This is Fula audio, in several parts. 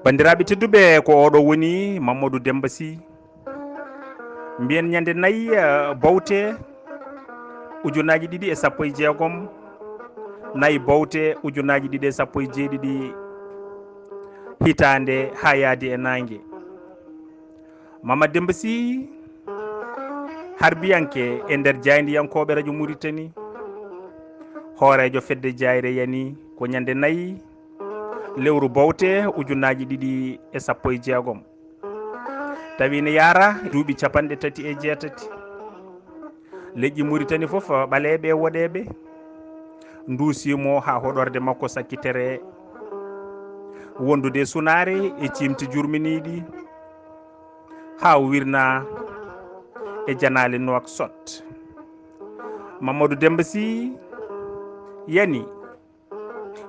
bandiraɓe tedduɓe ko oɗo woni Mamadou Demba Sy mbiyen ñande nayyi bawte ujunaji 216 nayyi bawte ujunaji 217 hitande ha yaadi e nangue Mamadou Demba Sy harbiyanke e nder jaydiyankoɓe radio Mauritanie hoorejo fedde jayre yani ko ñande nayyi lewru bawte ujunaji 216 tawi ne yaara duuɓi 36 leƴƴi Mauritanie foof ɓaleɓe e woɗeɓe duusimo ha hoɗorde makko sakkitere wondude sunare e cimti jurminiɗi ha wirna e janale Nouakchott. Mamadou Demba Sy yani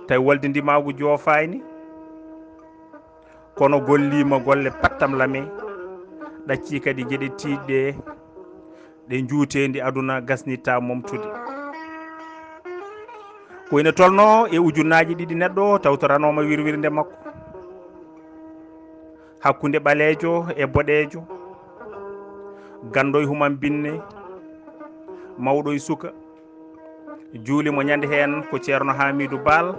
tawi walde ndimagu joofani kono gollima golle pattam lame ɗacci kadi gueɗe tiɗɗe ɗe juutendi aduna gasnitta momtude ko ina tolno e ujunaji 2 neɗɗo tawtoranoma wirwirde makko hakkude ɓalejo e boɗejo gando e human binne mawɗo e suka juulimo ñande hen ko ceerno Hamidou Bal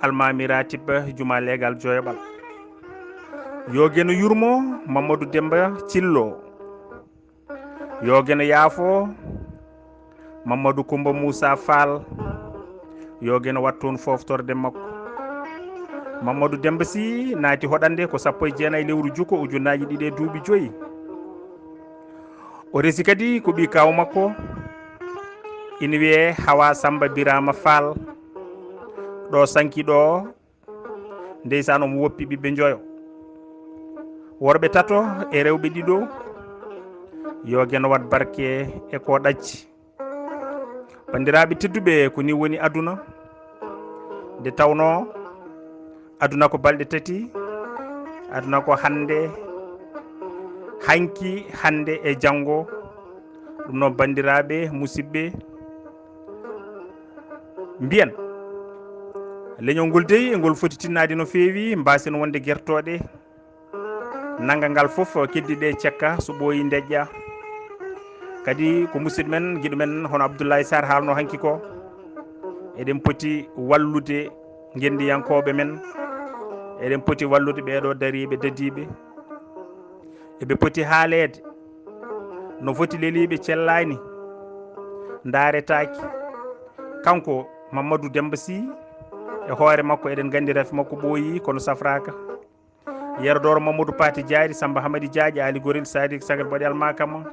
almami ratib juma legal joyoɓal yogeno yurmo Mamadou Demba Thillo yogeno yaafo Mamadou Coumba Moussa Fall yogeno wattoon foftorde makko Mamadou Demba Sy naati hoɗande ko 19 lewru jukko ujunaji 2 o resi kadi ko ɓi kaw makko ina wiye Hawa Samba Birama Fall ɗo sanki ɗo ndeysan omo woppi ɓiɓɓe joyo worɓe tato e rewɓe ɗiɗo yogeno wat barke e ko ɗacci bandiraɓe tedduɓe ko ni woni aduna nde tawno aduna ko balɗe tati aduna ko hande hanki hande e janggo ɗum noon bandiraɓe musidɓe mbiyen leñol ngol deyi ngol foti tinnade no feewi mbasen wonde guertoɗe naggal ngal foof keddiɗe cekka so ɓooyi deƴƴa kadi ko musidɗo men guiɗo men hono Abdoulaye Sarr haalno hanki ko eɗen poti wallude gendiyankoɓe men eɗen poti wallude ɓeɗo dariɓe dadiɓe eɓe poti haalede no foti leliɓe cellani daaretaki kanko Mamadou Demba Sy e hoore makko eɗen gandi rafi makko ɓooyi kono safraka yerodoro Mamadou Pati Diary Samba Hamadi Diadji Ali Gorel Sadi Sagar Baɗi Almakama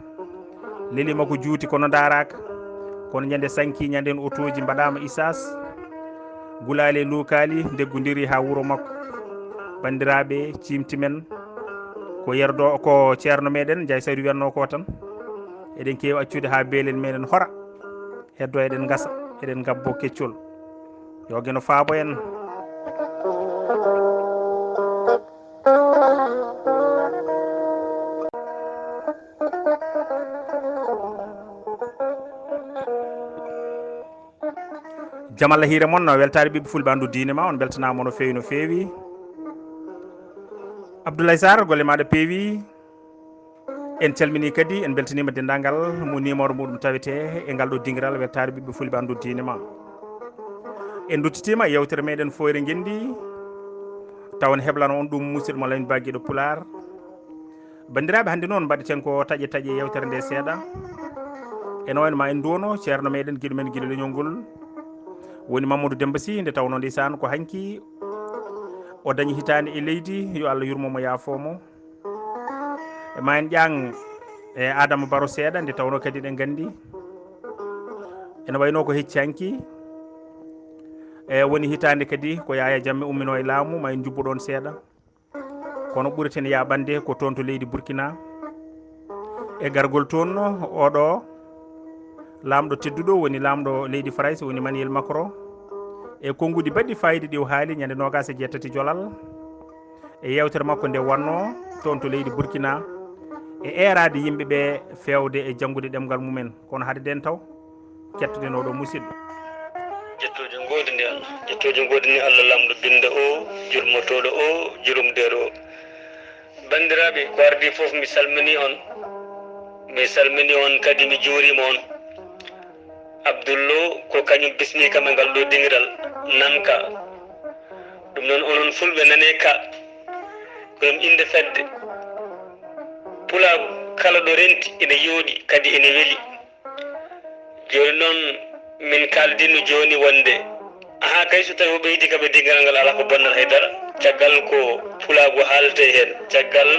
lelima ko juuti kono daraka kono ñande sanki ñanden otoji mbaɗama isas gulali e luukali deggodiri ha wuuro makko bandiraɓe cimti men ko yerdo ko ceerno meɗen Diaye Saydou wiyatno ko tan eɗen kewi accude ha beelen meɗen hora heddo eɗen gasa eɗen gabbo keccol yogeno faabo en jaam Allah hiire moon weltare ɓiɓɓe fulɓe andu diine ma on beltanama no fewi no fewi Abdoulaye Sarr golle maɗa peewi en calmini kadi en beltanima dendagal mo numéro muɗum tawete e ngal ɗo dinguiral weltare ɓiɓɓe fulɓe andu diine ma en duttitima yewtere meɗen foyre gendi taw ne heblano on ɗum musidɗo mo Lamine Bagguiɗo Pular bandiraɓe hannde noon mbaɗeten ko taƴe taƴe yewtere nde seeɗa ene wayno ma en duwono ceerno meɗen guiɗo men guiɗo leñol ngol woni Mamadou Demba Sy nde tawno ndeysan ko hanki o dañi hitande e leydi yo Allah yurmomo yaafomo e ma en ƴang e Adama Baro seeɗa nde tawno kadi ɗen gandi ene wayno ko hecci hanki e woni hitande kadi ko Yaya Jammeh ummino e laamu ma en jubbo ɗon seeɗa kono ɓureten yaɓande ko toon to leydi Burkina e gargol toon oɗo lamɗo tedduɗo woni lamɗo leydi France woni Emmanuel Macron e konngudi baɗɗi fayida ɗi o haali ñande 27 Jolal e yewtere makko nde wanno toon to leydi Burkina e eerade yimɓeɓe fewde e janngude ɗemgal mumen kono haade den taw kettoɗen oɗo musidɗo jettude ngoodi ndi jettojo godini Allah lamdo binda o jurmotoɗo o jurumdere o bandiraɓe ko ardi foof mi salmini on kadi mi juurima on Abdoullo ko kañum bismi kam e ngal ɗo dingiral nanka ɗum noon onon fulɓe nane ka koyem inde fedde pulago kala ɗo renti ene yooɗi kadi ene weeli joni noon min kaldino joni wonde aha kay so tawi o ɓeydi kam e dingal ngal ala ko bonnata haydara caggal ko pulago haalte hen caggal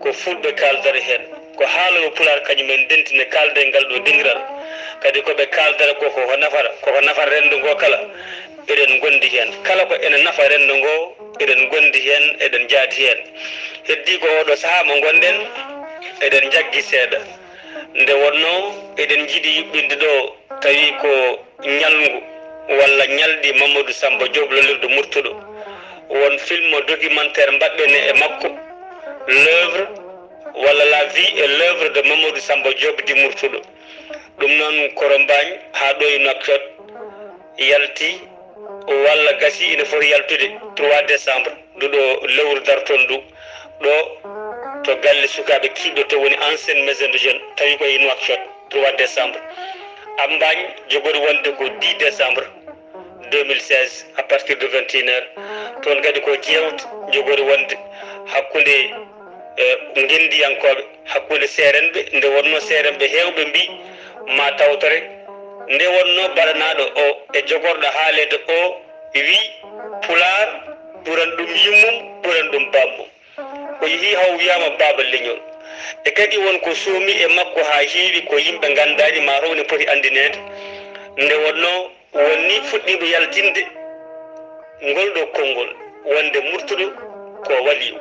ko fulɓe kaldare hen ko haalowo pular kañumen dentine kalde ngal ɗo dingiral kadi koɓe kaldara koko nafara rendo ngo kala eɗen gondi hen kala ko ene nafa rendo ngo eɗen gondi hen eɗen jaati hen heddi ko oɗo saaha mo gonɗen eɗen jaggi seeɗa nde wonno eɗen jiiɗi yuɓɓinde ɗo tawi ko ñalngu walla ñalɗi Mamadou Samba Diop lolirɗo murtuɗo won film documentaire mbaɗɗene e makko l'œuvre walla la vie et l'œuvre de Mamadou Samba Diop di murtuɗo ɗum noon korombagne ha ɗo e Nouakchott yalti walla gasi ine foti yaltude 3 décembre nduɗo lewru darton ndu ɗo to galle sukaɓe kiɗɗo to woni ancienne maison de jeune tawi koye Nouakchott 3 décembre Ambagne jogori wonde ko 10 décembre 2016 à partir de 21 heures toon kadi ko jewte jogori wonde hakkude ngendiyankoɓe hakkude seerenɓe nde wonno seerenɓe hewɓe mbi ma tawtore nde wonno baɗanaɗo o e jogorɗo haalede o wi pular ɓuran ɗum yimmum ɓuran ɗum bammum o yeehi haw wiyama baba leñol e kadi wonko soomi e makko ha heewi ko yimɓe gandani ma rowne poti andinede nde wonno wonni fuɗɗiɓe yaltinde ngol ɗo konngol wonde murtuɗo ko waliyu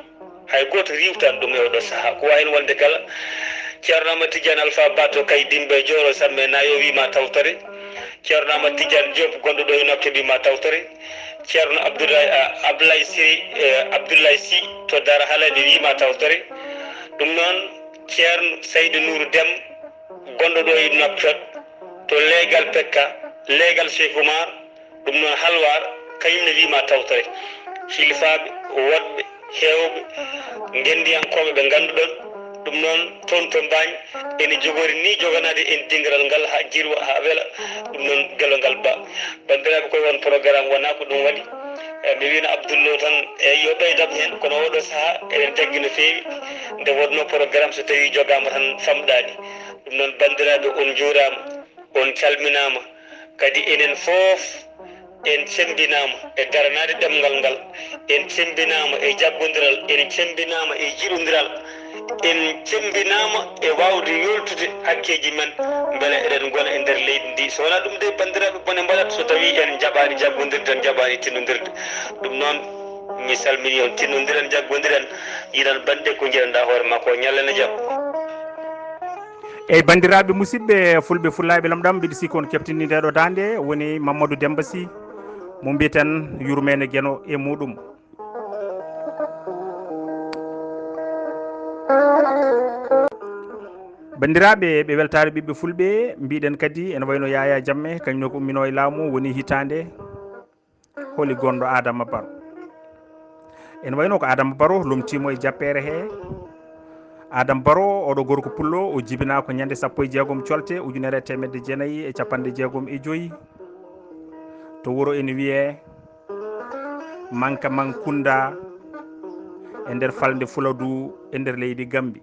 hay goto riwtan ɗum e oɗo saaha ko wawi wonde kala ceerno Amadou Tidiane Alpha Bato kay dimɓe joro samme nayo wima tawtore ceerno Amadou Tidiane Diop gonɗo ɗo e Nokke wima tawtore ceerno Abdoulaye Sy to Dara Halade wima tawtore ɗum noon ceerno Seydou Nourou Dem gonɗo ɗo e Nouakchott to leegal Pekka leegal Cheikh Oumar ɗum noon Halwar kañumne wima tawtore hilfaɓe woɗɓe hewɓe gendiyankoɓe ɓe ganduɗon ɗum noon toon to Mbagne ene jogori ni joganade en dingiral ngal ha jirwa ha weela ɗum noon guelo ngal ba bandiraɓe koye won programme wona ko ɗum waɗi mi wino Abdoullo tan eyyi yo ɓeydam hen kono oɗo saaha eɗen jaggi no fewi nde wonno programme so tawi jogama tan famɗani ɗum noon bandiraɓe on juurama on calminama kadi enen foof en cembinama e daranade ɗemgal ngal en cembinama e jaggodiral en cembinama e jiɗodiral en cembinama e wawde yoltude hakkeji men beele eɗen gona e nder leydi ndi so wona ɗum de bandiraɓe bone mbaɗat so tawi en jaɓani jaggodirde en jaɓani tinnodirde ɗum noon mi salmini on tinnodiren jaggodiren yiɗan bande ko jiɗanɗa hoore makko ñallane jaam eyyi bandiraɓe musidɓe fulɓe fullaɓe lamɗam mbiɗa sikki on keɓtini ndeɗo dande woni Mamadou Demba Sy mo mbiten yurmene gueno e muɗum bandiraɓe ɓe weltare ɓiɓɓe fulɓe mbiɗen kadi ene wayno Yaya Jammeh kañum ko ummino e laamu woni hitande holi gonɗo Adama Barrow ene wayno ko Adama Barrow lomtimo e jappere he Adama Barrow oɗo gorko pullo o jibina ko ñande 16 colte 1965 to wuro ene wiye Manka Mankunda e nder falde Fuladu e nder leydi Gambi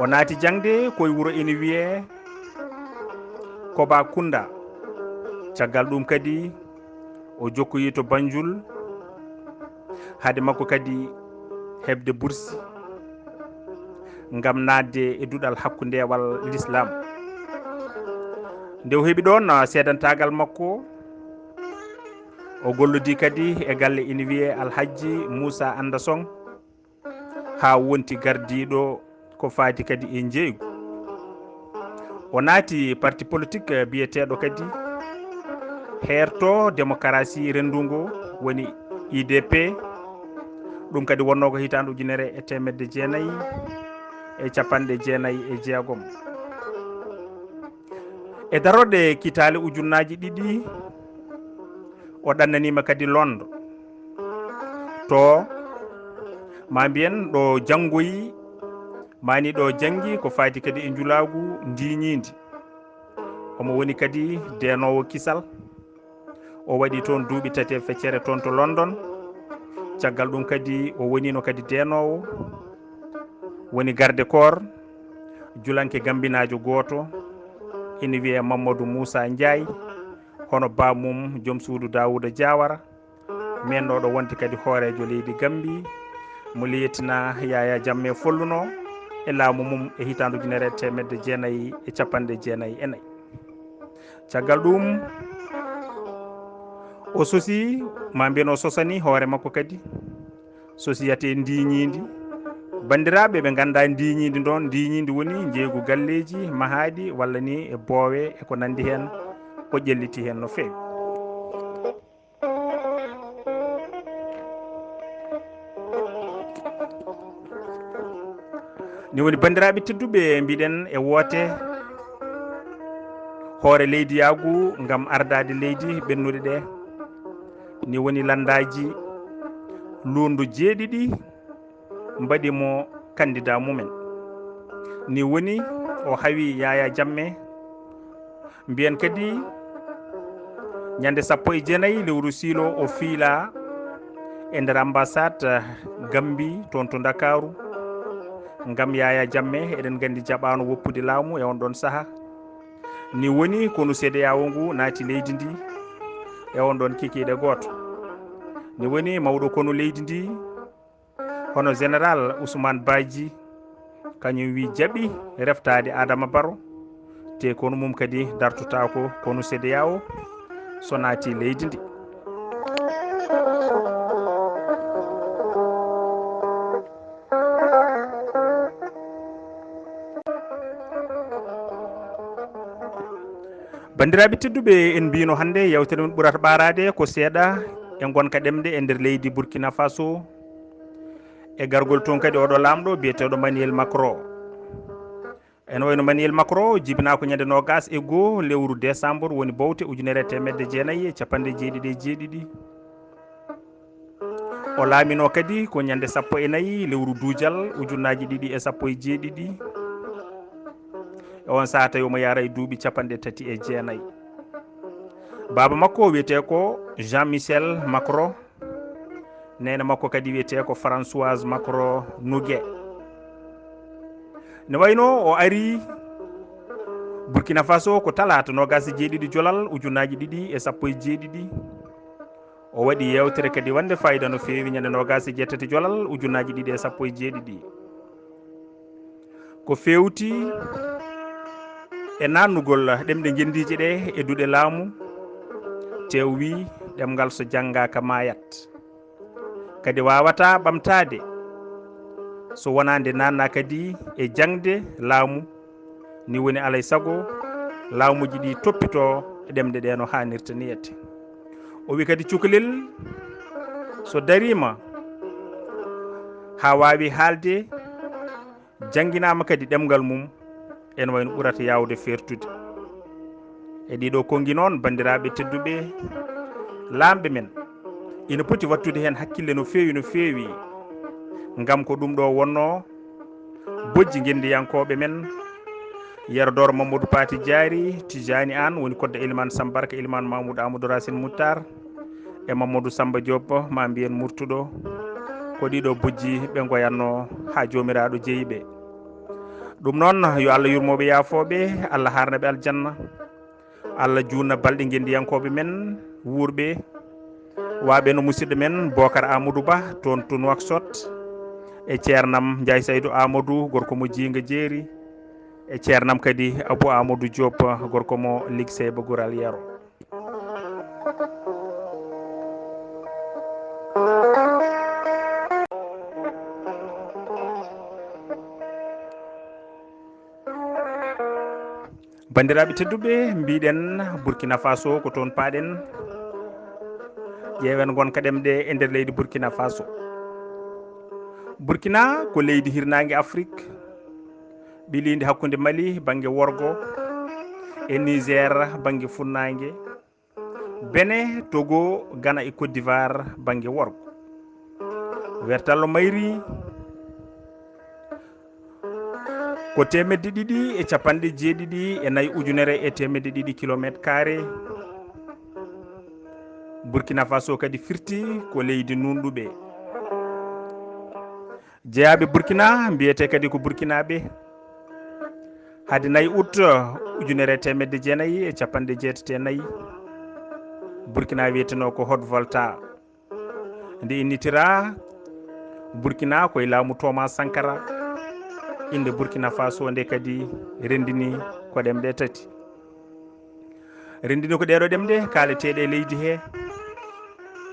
o naati jangde koye wuro ene wiye Koba Kunda caggal ɗum kadi o jokkoyi to Banjul haade makko kadi hebde bourse ngam nadde e duɗal hakkundewal l'islam nde o heeɓi ɗon seedantagal makko o gollodi kadi e galle ina wiye Alhaji Moussa Anda Song ha wonti gardiɗo ko faati kadi e jeeygu o naati parti politique biyeteɗo kadi herto démocratie rendungo woni IDP ɗum kadi wonno ko hitande 1996 e daroɗe kitale ujunnaji ɗiɗi o ɗannanima kadi londo to ma mbiyen ɗo janggoyi mani ɗo jangi ko faati kadi e julagu ndiñidi omo woni kadi denowo kisal o waɗi toon duuɓi 3 feccere toon to London caggal ɗum kadi o wonino kadi denowo woni garde corps julanke gambinajo goto ina wiye Mamadou Moussa Ndiaye hono bamum joom suudu Dawouda Diawara men ɗo wonti kadi hoorejo leydi Gambi mo liyetina Yaya Jammeh folluno e laamu mum e hitande 1994 caggal ɗum o sosi ma mbiyen o sosani hoore makko kadi société ndiñidi bandiraɓe ɓe ganda ndiñidi ɗon ndiñidi woni jeygu galleji mahaɗi walla ni e boowe e ko nandi hen o ƴelliti hen no fewi ni woni bandiraɓe tedduɓe mbiɗen e woote hoore leydi yaagu gam ardade leydi ɓennuɗe ɗe ni woni landaji lundu 7 mbaɗimo candidat mumen ni woni o hawi Yaya Jammeh mbiyen kadi ñande 19 lewru siilo o fiila e nder ambassade Gambi toon to Dakaru ngam Yaya Jammeh eɗen gandi jaɓano woppude laamu e on ɗon saaha ni woni kono CEDEAO ngu naati leydi ndi e on ɗon kikiɗe goto ni woni mawɗo kono leydi ndi hono général Ousmane Badji kañum wi jaɓi reftade Adama Barrow te kono mum kadi dartotako kono CEDEAO so naati leydi ndi bandiraɓe tedduɓe en mbino hande yewtere men ɓurata ɓarade ko seeɗa e gonka ɗemde e nder leydi Burkina Faso e gargol toon kadi oɗo lamɗo biyeteɗo Emmanuel Macron ene wayno Emmanuel Macron jibinako ñande 21 lewru décembre woni bowte 1997 o laamino kadi ko ñande 14 lewru duujal 2017 e on saha tawi omo yara e duuɓi 39 baba makko wiyete ko Jean Michel Macron nene makko kadi wiyete ko Françoise Macron Nouguet ne wayno o ari Burkina Faso ko talata 27 jolal 2017 o waɗi yewtere kadi wande fayida no fewi ñande 28 jolal 2017 ko fewti e nannugol ɗemɗe gendiji ɗe e duɗe laamu tew wi ɗemgal so janggaka mayat kadi wawata ɓamtade so wonande nanna kadi e jangde laamu ni woni alay sago laamuji ɗi toppito e ɗemɗe ɗe no hannirta niyete o wi kadi cukalel so darima ha wawi haalde jangguinama kadi ɗemgal mum ene wayno ɓurata yawde fertude e ɗiɗo kongi noon bandiraɓe tedduɓe lamɓe men ina poti wattude hen hakkille no fewi ngam ko ɗum ɗo wonno bojji gendiyankoɓe men yerodoro Mamadou Pati Diary Tijani An woni kodde Elimane Sambarka Elimane Mamoudou Amadou Racine Moutar e Mamadou Samba Diop ma mbiyen murtuɗo ko ɗiɗo bojji ɓe goyanno ha jomiraɗo jeeyiɓe ɗum noon yo Allah yurmoɓe yaafoɓe Allah harnaɓe aljanna Allah junna balɗe gendiyankoɓe men wuurɓe waɓe no musidɗo men Bocar Amadou Ba toon to Nouakchott e ceernam Ndiaye Saydou Amadou gorko mo Djinga Jeeri e ceernam kadi Abou Amadou Diop gorko mo Ligsey ba Goural Yero bandiraɓe tedduɓe mbiɗen Burkina Faso ko toon paaɗen ƴeewen gonka ɗemɗe e nder leydi Burkina Faso Burkina ko leydi hirnangue Afrique ɓilindi hakkude Mali banggue worgo e Niger banggue funnague Benin, Togo, Ghana e Côte d'Ivoire bange worgo. Wertallo mayri ko 274 kilométre carré. Burkina Faso kadi firti ko leydi nunduɓe. jeeyaɓe Burkina mbiyete kadi ko burkinaɓe. hade 4 août 1984 Burkina wiyeteno ko Haute-Volta nde innitira Burkina koye laamu Thomas Sankara. inde Burkina Faso nde kadi rendini ko ɗemɗe tati. rendini ko ɗeɗo ɗemɗe kaleteɗe e leydi he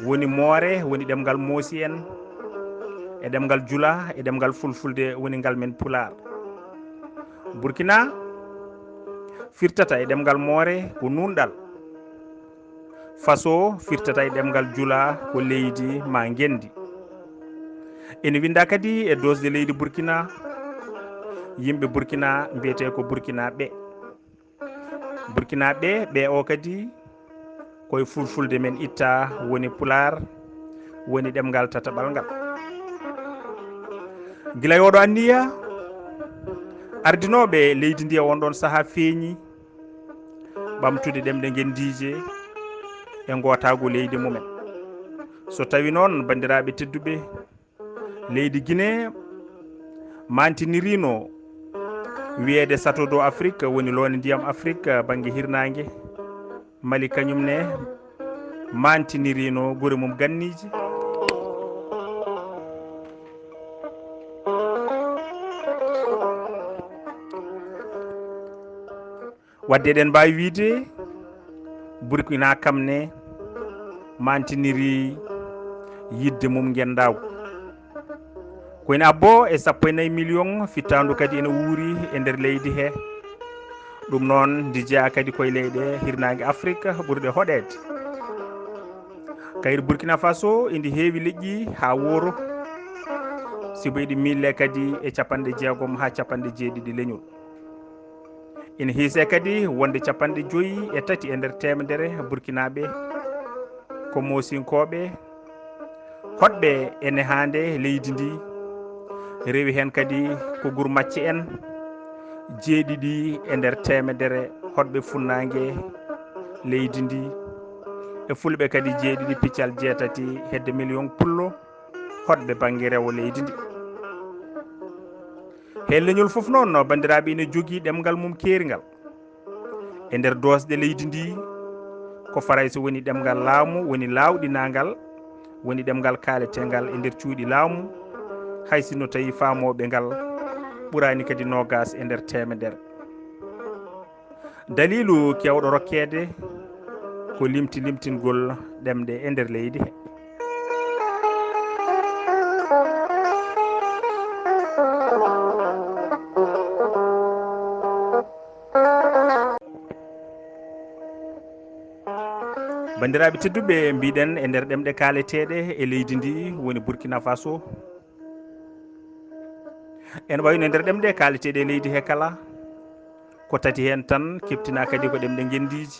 woni moore woni ɗemgal moosi en e ɗemgal jula e ɗemgal fulfulde woni ngal men pular. Burkina firtata e ɗemgal moore ko nunɗal. Faso firtata e ɗemgal jula ko leydi ma gendi. ene winda kadi e dosde leydi Burkina yimɓe Burkina mbiyete ko Burkinaɓe. Burkinaɓe ɓe o kadi koye fulfulde men itta woni pular woni ɗemgal tataɓal ngal. gila yoɗo anniya ardinoɓe leydi ndi wonɗon saaha feeñi ɓamtude ɗemɗe gendije e gotago leydi mumen. so tawi noon bandiraɓe tedduɓe leydi Guinée mantinirino wiyede Château d'eau Afrique woni loone ndiyam Afrique banggue hirnangue. Mali kañumne mantinirino guure mum ganniji. wadde eɗen mbawi wiide Burkina kamne mantiniri yidde mum gendaw. koyne abbo e 14 million fittandu kadi ene wuuri e nder leydi he. ɗum noon ndi jeeya kadi koye leyɗe hirnangue Afrique ɓurɗe hoɗede. kayri Burkina Faso indi heewi leƴƴi ha wooro sibo eɗi mille kadi e 60 ha 70 leñol. ina hiise kadi wonde 53 e nder temedere Burkinaɓe ko mosinkoɓe hoɗɓe ene hande leydi ndi. rewi hen kadi ko guur macce en 7 e nder temedere hoɗɓe funnague leydi ndi e fulɓe kadi 7,8 hedde million pullo hoɗɓe banggue rewo leydi ndi. he leñol foof noon bandiraɓe ine jogui ɗemgal mum keerigal e nder dosde leydi ndi ko Farayse woni ɗemgal laamu woni lawɗinagal woni ɗemgal kaletegal e nder cuuɗi laamu haysino tawi famoɓe ngal ɓurani kadi nogas e nder temedere. dalilu kewɗo rokkede ko limtingol ɗemɗe e nder leydi he. bandiraɓe tedduɓe mbiɗen e nder ɗemɗe kaleteɗe e leydi ndi woni Burkina Faso. en wayno e nder ɗemɗe kaleteɗe e leydi he kala ko tati hen tan keptina kadi ko ɗemɗe gendiji.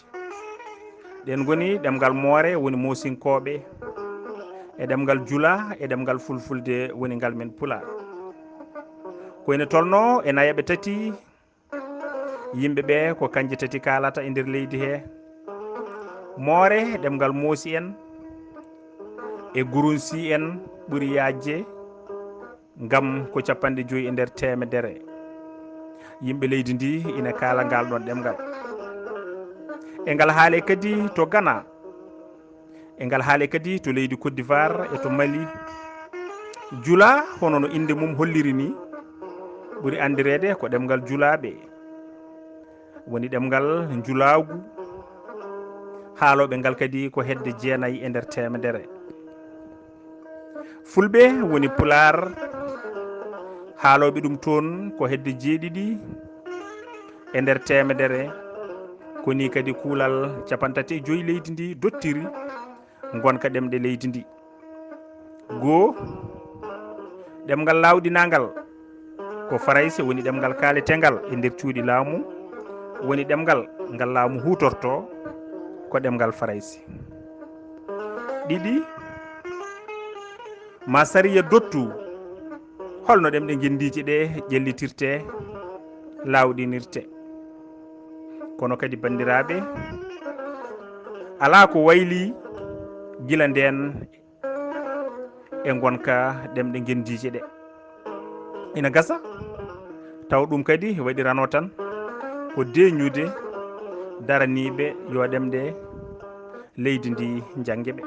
ɗen goni ɗemgal moore woni mosinkoɓe e ɗemgal jula e ɗemgal fulfulde woni ngal men pular. koyne tolno e nayaɓe tati yimɓeɓe ko kanje tati kalata e nder leydi he. moore ɗemgal moosi en e gurunsi en ɓuuri yajje ngam ko 50 e nder temedere yimɓe leydi ndi ina kala ngal ɗon ɗemgal. e ngal haale kadi to Ghana e ngal haale kadi to leydi Côte d'Ivoire e to Mali. jula hono no inde mum holliri ni ɓuuri andirede ko ɗemgal julaɓe woni ɗemgal julagu. haaloɓe ngal kadi ko hedde 9 e nder temedere. fulɓe woni pular haaloɓe ɗum toon ko hedde 7 e nder temedere. koni kadi kuulal 35 leydi ndi dottiri gonka ɗemɗe leydi ndi. goo ɗemgal lawɗinagal ko Farayse woni ɗemgal kaletegal e nder cuuɗi laamu woni ɗemgal ngal laamu hutorto ko ɗemgal faraysi. ɗiɗi ma sariya dottu holno ɗemɗe gendiji ɗe ƴellitirte lawɗinirte. kono kadi bandiraɓe ala ko wayli gila nden e gonka ɗemɗe gendiji ɗe. ina gasa taw ɗum kadi waɗirano tan ko deñude daraniɓe yo ɗemɗe leydi ndi janggue ɓe.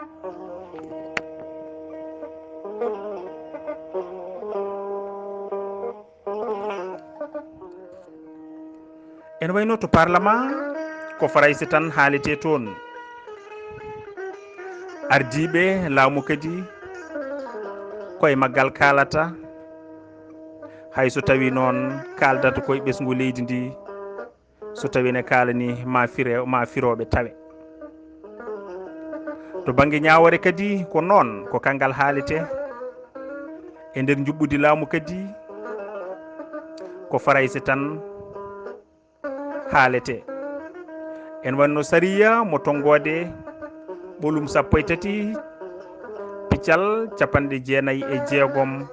en wayno to parlement ko faraysi tan haalete toon. ardiɓe laamu kadi koye maggal kalata, hay so tawi noon kaldata koye ɓesgu leydi ndi, so tawi ne kalani ma firoɓe tawe. to banggue ñawore kadi ko noon, ko kangal haalete. e nder juɓɓudi laamu kadi ko faraysi tan haalete. en wanno sariya mo tongode ɓolum 13 piccal 96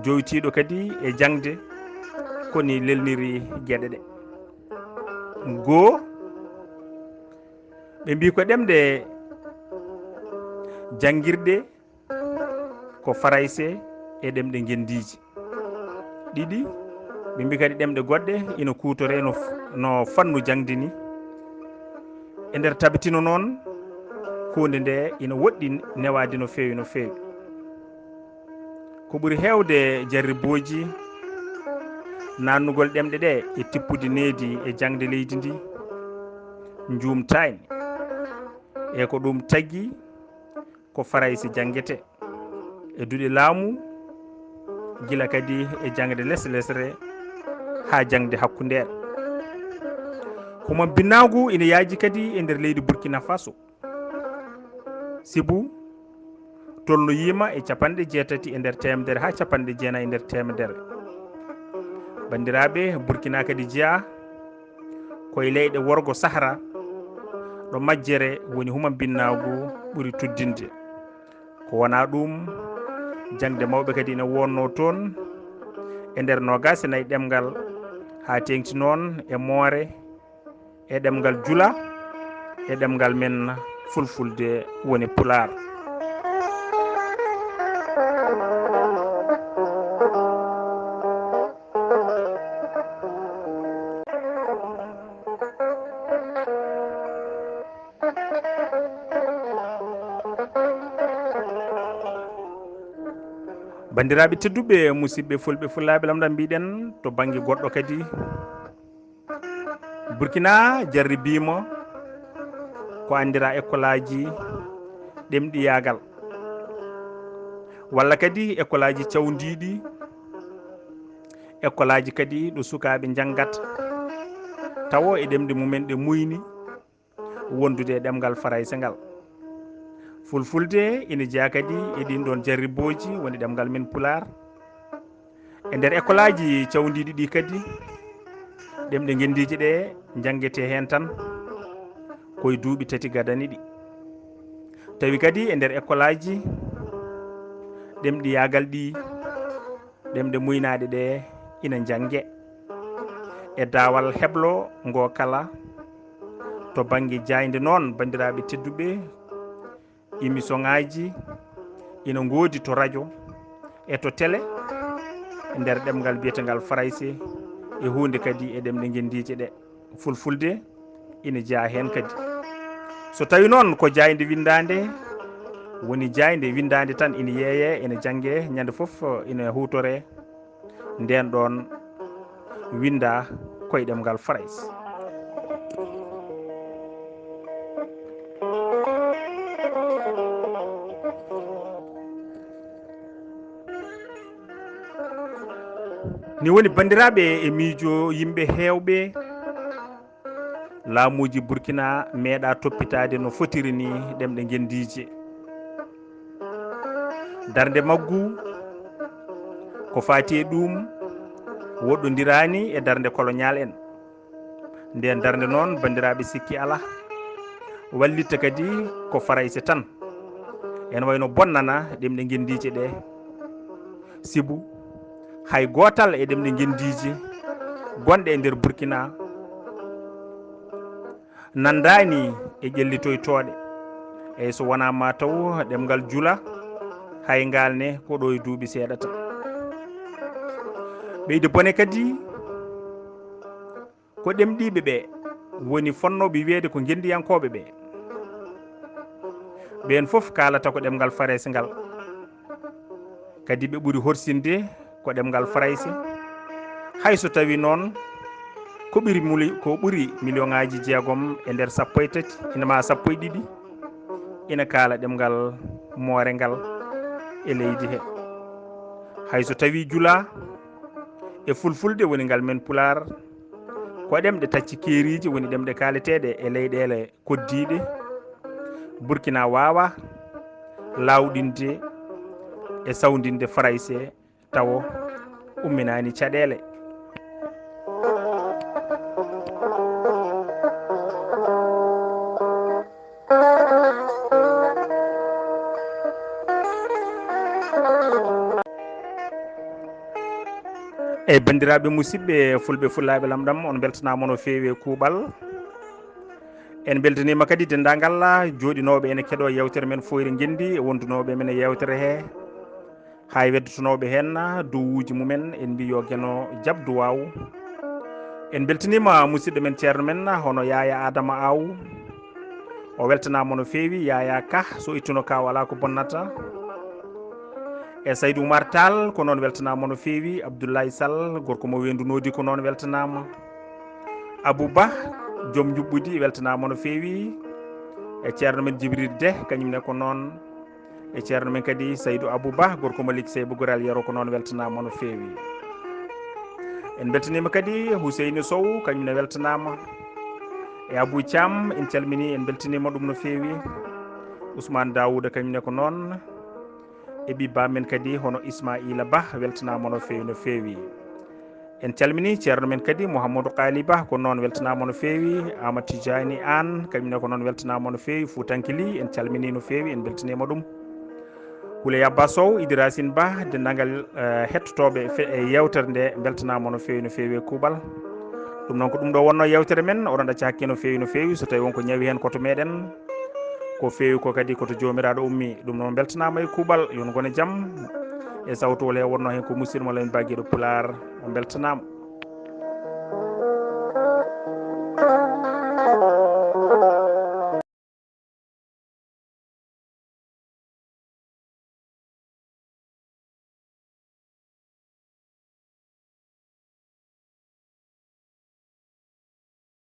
joytiɗo kadi e jangde koni lelniri gueɗe ɗe. goo ɓe mbi ko ɗemɗe jangguirɗe ko farayse e ɗemɗe gendiji. ɗiɗi ɓe mbi kadi ɗemɗe goɗɗe ina kutore no fannu jangde ni. e nder tabitino noon hunde nde ina woɗɗi newade no fewi no fewi. ko ɓuuri hewde jarriboji nannugol ɗemɗe ɗe e tippude needi e jangde leydi ndi jumtani. e ko ɗum tagui ko faraysi jangguete e duuɗe laamu, gila kadi e jangde less lesre ha jangde hakkundere. huma binnagu ina yaaji kadi e nder leydi Burkina Faso. sibu tolno yima e 80 e nder temedere ha 90 e nder temedere. bandiraɓe Burkina kadi jeeya koye leyɗe worgo Sahara ɗo majjere woni huma binnagu ɓuuri tuddinde. ko wona ɗum jangde mawɓe kadi ina wonno toon e nder 24 ɗemgal ha tengti noon e moore e ɗemgal jula e ɗemgal men fulfulde woni pular. bandiraɓe tedduɓe musidɓe fulɓe fullaɓe lamɗam mbiɗen to banggue goɗɗo kadi Burkina jarribima ko andira école aji ɗemɗi yagal, walla kadi école aji cawdiɗi, école aji kadi ɗo sukaɓe janggata tawo e ɗemɗe mumen ɗe muyni wondude e ɗemgal farayse ngal. fulfulde ina jeeya kadi e ɗin ɗon jarriboji woni ɗemgal men pular. e nder école aji cawdiɗi ɗi kadi ɗemɗe gendiji ɗe jangguete hen tan koye duuɓi 3 gadani ɗi. tawi kadi e nder école aji ɗemɗi yagal ɗi, ɗemɗe muynaɗe ɗe ina jangge e dawal heblo ngo kala. to banggue jayde noon bandiraɓe tedduɓe émission ngaji ina goodi to radio e to télé e nder ɗemgal biyetegal farayse e hunde kadi e ɗemɗe gendiji ɗe. fulfulde ina jeeya hen kadi. so tawi noon ko jayde windade woni jayde windade tan ina yeeye ina jangge ñande foof ina hutore nden ɗon winda koye ɗemgal farayse. ni woni bandiraɓe e miijo yimɓe hewɓe laamuji Burkina meeɗa toppitade no fotiri ni ɗemɗe gendiji. darde maggu ko fati e ɗum woɗɗodirani e darde colonial en. nden darde noon bandiraɓe sikki ala wallitta kadi ko farayse tan ene wayno bonnana ɗemɗe gendiji ɗe sibu hay gotal e ɗemɗe gendiji gonɗe e nder Burkina nandani e ƴellitoytoɗe eyyi so wona mataw ɗemgal jula hay ngalne ko ɗo e duuɓi seeɗa tan ɓeyde bone kadi ko ɗemɗiɓe ɓe woni fonnoɓe wiyede ko gendiyankoɓe ɓe ɓen foof kalata ko ɗemgal farayse ngal kadi ɓe ɓuuri horsinde ko ɗemgal farayse hayso tawi noon ko ɓuuri million ngaji jeegom e nder 13 inama 12 ina kaala ɗemgal moore ngal e leydi he hayso tawi jula e fulfulde woni ngal men pular ko ɗemɗe tacci keeriji woni ɗemɗe kaaleteɗe e leyɗele koddiɗe Burkina wawa lawɗinde e sawdinde farayse taw umminani caɗele eyyi bandiraɓe musidɓe fulɓe fullaɓe lamɗam on beltanama no fewi e kuuɓal en beltanima kadi dendagal joɗinoɓe ene keeɗo yewtere men Foyre Ngendi wondunoɓe men e yewtere he hay weddotonoɓe hen dowuji mumen en mbi yo gueno jabdu waw en beltanima musidɗo men ceerno men hono Yaya Adama Aw o weltanama no fewi Yaya Ka so ittuno ka wala ko bonnata e Saydou Oumar Tall ko noon weltanama no fewi Abdoulaye Sall gorko mo wendunodi ko noon weltanama Abou Ba joom juɓɓudi weltanama no fewi e ceerno men Djibril De kañumne ko noon e ceerno men kadi Saydou Abou Ba gorko Malik Seyba Goural Yero ko noon weltanama no fewi en beltanima kadi Houseyni Sow kañumne weltanama e Abou Thiam en calmini en beltanima ɗum no fewi Ousmane Daouda kañumne ko noon e ɓibba men kadi hono Ismaila Ba weltanama no fewi no fewi en calmini ceerno men kadi Mouhamadou Qali Ba ko noon weltanama no fewi Amadou Tidiani Anne kañumne ko noon weltanama no fewi Foutankili en calmini no fewi en beltanima ɗum Houley Abba Sow Idi Racine Ba dendagal hettotoɓe e yewtere nde beltanama no fewi e kuuɓal ɗum noon ko ɗum ɗo wonno yewtere men oɗon ɗacca hakke no fewi so tawi wonko ñawi hen koto meɗen ko fewi ko kadi koto jomiraɗo ummi ɗum noon beltanama e kuuɓal yon gone jaam e sawtowol he wonno hen ko musidɗo mo lamin Baguiɗo Pular o beltanama